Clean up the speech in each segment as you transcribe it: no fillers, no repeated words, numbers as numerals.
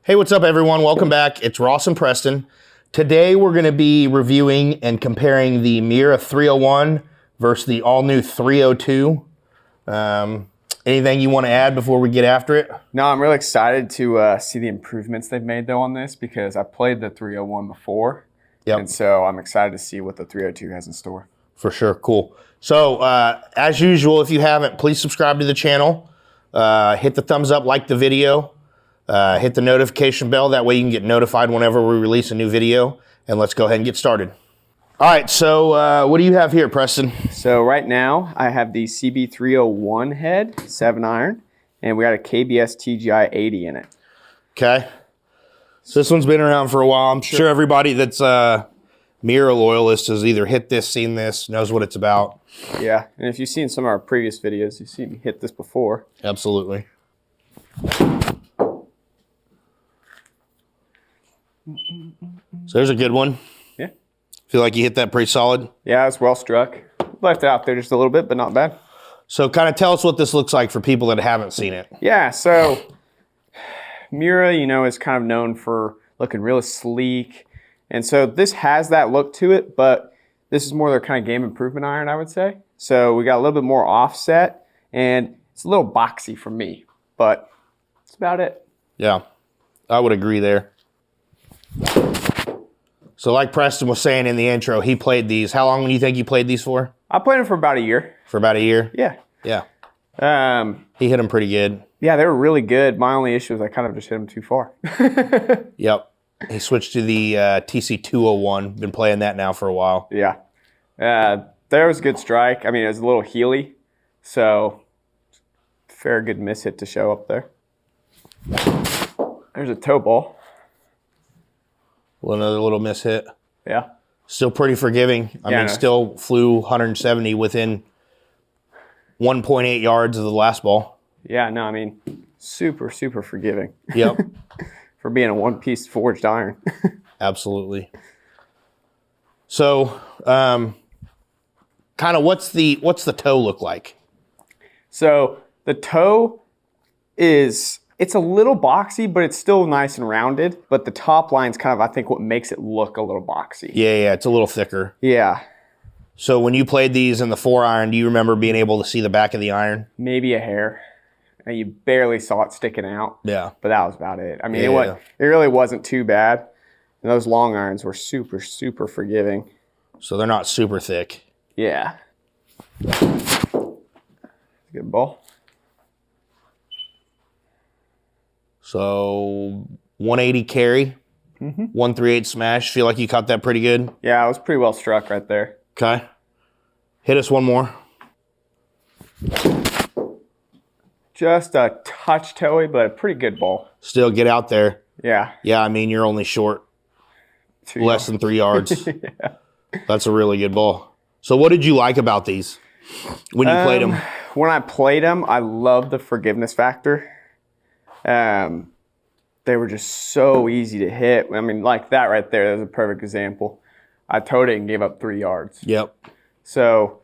Hey, what's up everyone? Welcome back. It's Ross and Preston. Today we're going to be reviewing and comparing the Miura 301 versus the all-new 302. Anything you want to add before we get after it? No, I'm really excited to see the improvements they've made though on this because I played the 301 before. Yep. And so I'm excited to see what the 302 has in store. For sure. Cool. So as usual, if you haven't, please subscribe to the channel. Hit the thumbs up, like the video. Hit the notification bell. That way you can get notified whenever we release a new video. And let's go ahead and get started. All right, so what do you have here, Preston? So right now I have the CB-301 head, 7-iron, and we got a KBS TGI 80 in it. Okay. So this one's been around for a while. I'm sure everybody that's Miura loyalist has either hit this, seen this, knows what it's about. Yeah, and if you've seen some of our previous videos, you've seen me hit this before. Absolutely. So there's a good one. Yeah. Feel like you hit that pretty solid? Yeah, it's well struck. Left it out there just a little bit, but not bad. So kind of tell us what this looks like for people that haven't seen it. Yeah, so Miura, you know, is kind of known for looking really sleek. And so this has that look to it, but this is more their kind of game improvement iron, I would say. So we got a little bit more offset, and it's a little boxy for me, but that's about it. Yeah, I would agree there. So like Preston was saying in the intro, he played these. How long do you think you played these for? I played them for about a year. For about a year? Yeah. Yeah. He hit them pretty good. Yeah, they were really good. My only issue is I kind of just hit them too far. Yep. He switched to the TC-201. Been playing that now for a while. Yeah. There was a good strike. I mean, it was a little heely, so fair good miss hit to show up there. There's a toe ball. Another little miss hit. Yeah. Still pretty forgiving. I mean, still flew 170 within 1.8 yards of the last ball. Yeah, no, I mean, super, super forgiving. Yep. For being a one-piece forged iron. Absolutely. So, kind of what's the toe look like? So the toe is, it's a little boxy, but it's still nice and rounded. But the top line's kind of, I think, what makes it look a little boxy. Yeah, it's a little thicker. Yeah. So when you played these in the 4-iron, do you remember being able to see the back of the iron? Maybe a hair. And you barely saw it sticking out. Yeah. But that was about it. I mean, it really wasn't too bad. And those long irons were super, super forgiving. So they're not super thick. Yeah. Good ball. So 180 carry, 138 smash. Feel like you caught that pretty good? Yeah, I was pretty well struck right there. Okay. Hit us one more. Just a touch toey, but a pretty good ball. Still get out there. Yeah. Yeah, I mean, you're only short less than 3 yards. Yeah. That's a really good ball. So what did you like about these when you played them? When I played them, I loved the forgiveness factor. They were just so easy to hit. I mean, like that right there, that was a perfect example. I towed it and gave up 3 yards. Yep. So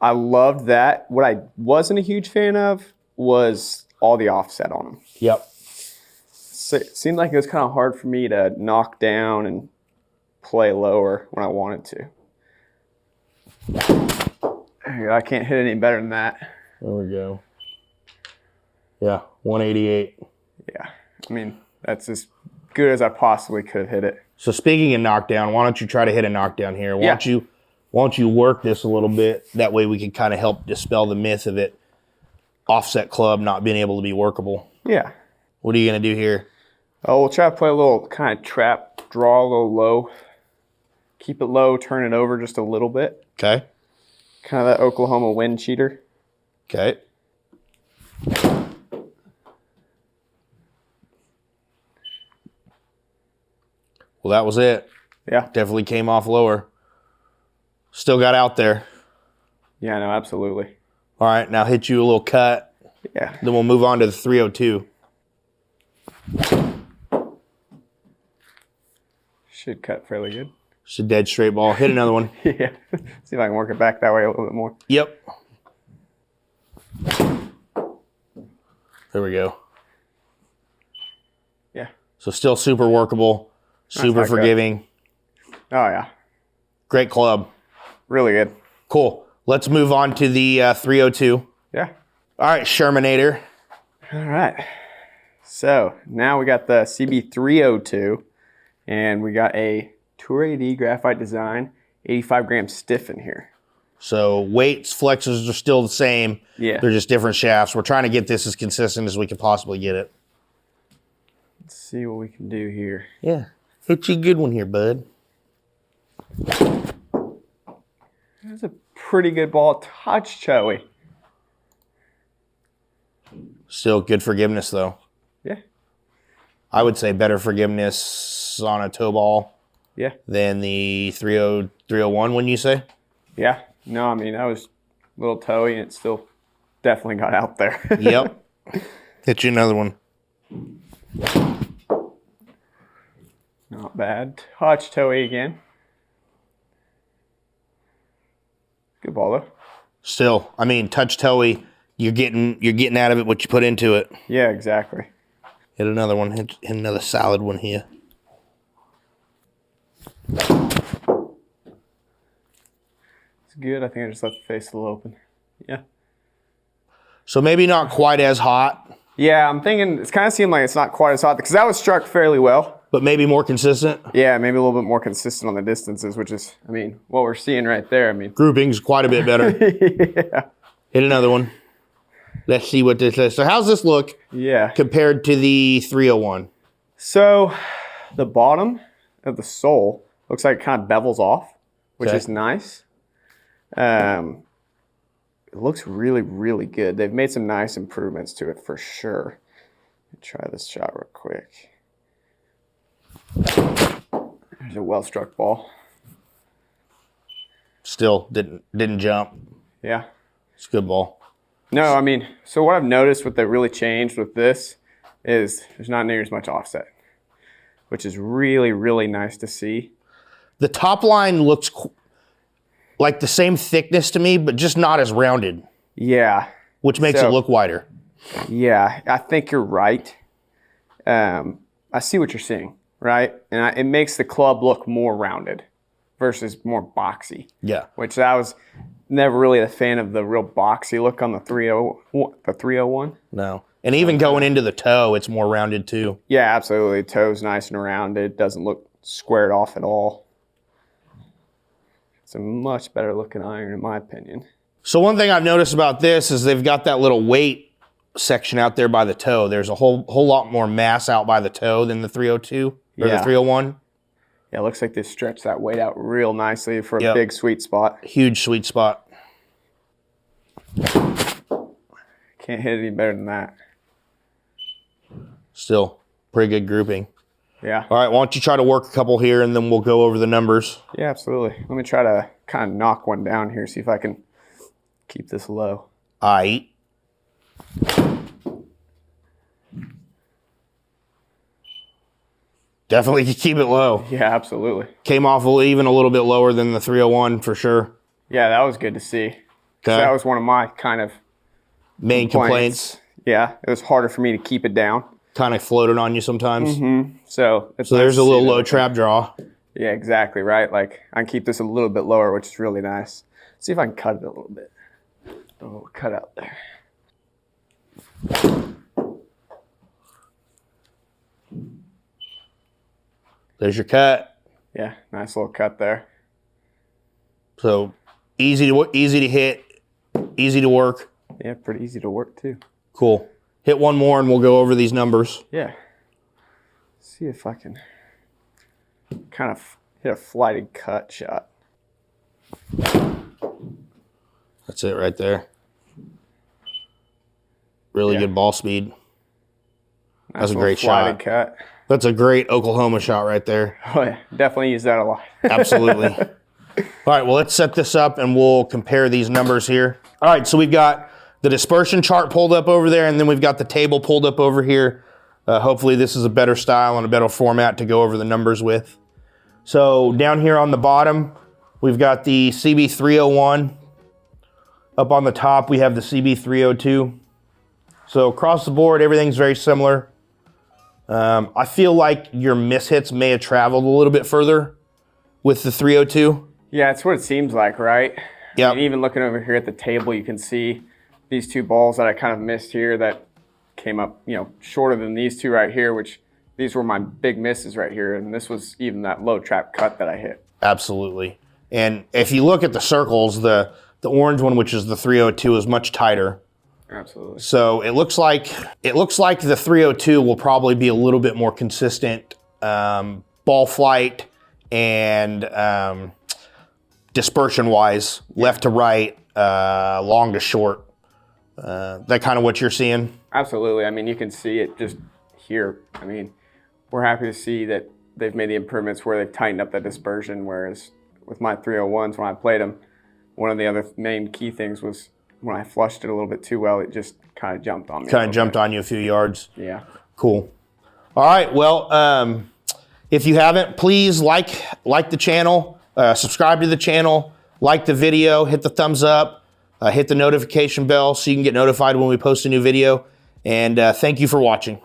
I loved that. What I wasn't a huge fan of was all the offset on them. Yep. So it seemed like it was kind of hard for me to knock down and play lower when I wanted to. There you go. I can't hit any better than that. There we go. Yeah, 188. Yeah, I mean, that's as good as I possibly could have hit it. So speaking of knockdown, why don't you try to hit a knockdown here? Why don't you work this a little bit? That way we can kind of help dispel the myth of it offset club not being able to be workable. Yeah. What are you going to do here? Oh, we'll try to play a little kind of trap, draw a little low. Keep it low, turn it over just a little bit. Okay. Kind of that Oklahoma wind cheater. Okay. Well, that was it. Yeah. Definitely came off lower. Still got out there. Yeah, no, absolutely. All right, now hit you a little cut. Yeah. Then we'll move on to the 302. Should cut fairly good. Just a dead straight ball. Hit another one. Yeah. See if I can work it back that way a little bit more. Yep. There we go. Yeah. So still super workable, super forgiving. Oh, yeah. Great club. Really good. Cool. Let's move on to the 302. Yeah. All right, Shermanator. All right. So now we got the CB-302, and we got a Tour AD graphite design, 85 gram stiff in here. So weights, flexors are still the same. Yeah. They're just different shafts. We're trying to get this as consistent as we can possibly get it. Let's see what we can do here. Yeah. Hit you a good one here, bud. That's a pretty good ball. Touch Joey. Still good forgiveness, though. Yeah. I would say better forgiveness on a toe ball Yeah. than the 301, wouldn't you say? Yeah. No, I mean, that was a little toey, and it still definitely got out there. Yep. Hit you another one. Not bad. Touch toey again. Good ball, though. Still, I mean, touch toey, you're getting out of it what you put into it. Yeah, exactly. Hit another one. Hit another solid one here. It's good. I think I just left the face a little open. Yeah. So maybe not quite as hot, Yeah, I'm thinking it's kind of seemed like it's not quite as hot because that was struck fairly well. but maybe more consistent. Yeah, maybe a little bit more consistent on the distances, which is, I mean, what we're seeing right there. I mean, Grouping's quite a bit better. yeah. Hit another one. Let's see what this is. So how's this look Yeah. compared to the 301? So the bottom of the sole looks like it kind of bevels off, which Okay. is nice. It looks really, really good. They've made some nice improvements to it for sure. Let me try this shot real quick. There's a well-struck ball. Still didn't jump. Yeah. It's a good ball. No, I mean, so what I've noticed what they really changed with this is there's not near as much offset, which is really, really nice to see. The top line looks like the same thickness to me, but just not as rounded, Yeah. which makes So- it look wider. Yeah, I think you're right. I see what you're seeing, right? And it makes the club look more rounded versus more boxy, Yeah. which I was never really a fan of the real boxy look on the 301. No. And even going into the toe, it's more rounded too. Yeah, absolutely. Toe's nice and rounded. Doesn't look squared off at all. It's a much better looking iron in my opinion. So one thing I've noticed about this is they've got that little weight section out there by the toe. There's a whole lot more mass out by the toe than the 302 or Yeah. the 301. Yeah, it looks like they stretch that weight out real nicely for a Yep. big sweet spot. Huge sweet spot. Can't hit any better than that. Still pretty good grouping. Yeah. All right, why don't you try to work a couple here and then we'll go over the numbers. Yeah, absolutely. Let me try to kind of knock one down here, see if I can keep this low. All right. Definitely keep it low. Yeah, absolutely. Came off even a little bit lower than the 301 for sure. Yeah, that was good to see. 'Cause Okay. that was one of my kind of Main complaints Yeah, it was harder for me to keep it down. kind of floated on you sometimes. So, it's So nice there's to a see little that. low trap draw. Yeah, exactly, right? Like, I can keep this a little bit lower, which is really nice. See if I can cut it a little bit. Oh, cut out there. There's your cut. Yeah, nice little cut there. So easy to hit, easy to work. Yeah, pretty easy to work too. Cool. Hit one more and we'll go over these numbers. Yeah. See if I can kind of hit a flighted cut shot. That's it right there. Really Yeah. good ball speed. Nice That's a little great flighted shot. cut. That's a great Oklahoma shot right there. Oh yeah, definitely use that a lot. Absolutely. All right, well, let's set this up and we'll compare these numbers here. All right, so we've got the dispersion chart pulled up over there, and then we've got the table pulled up over here. Hopefully this is a better style and a better format to go over the numbers with. So down here on the bottom, we've got the CB-301. Up on the top, we have the CB-302. So across the board, everything's very similar. I feel like your mishits may have traveled a little bit further with the 302. Yeah, it's what it seems like, right? Yeah. I mean, even looking over here at the table, you can see these two balls that I kind of missed here that came up, shorter than these two right here, which these were my big misses right here. And this was even that low trap cut that I hit. Absolutely. And if you look at the circles, the orange one, which is the 302, is much tighter. Absolutely. So it looks like the 302 will probably be a little bit more consistent ball flight and dispersion wise, left to right, long to short. That kind of what you're seeing? Absolutely. I mean, you can see it just here. I mean, we're happy to see that they've made the improvements where they've tightened up the dispersion, whereas with my 301s, when I played them, one of the other main key things was when I flushed it a little bit too well, it just kind of jumped on me. Kind of jumped on you a few yards. Yeah. Cool. All right. Well, if you haven't, please like the channel, subscribe to the channel, like the video, hit the thumbs up, hit the notification bell so you can get notified when we post a new video. And thank you for watching.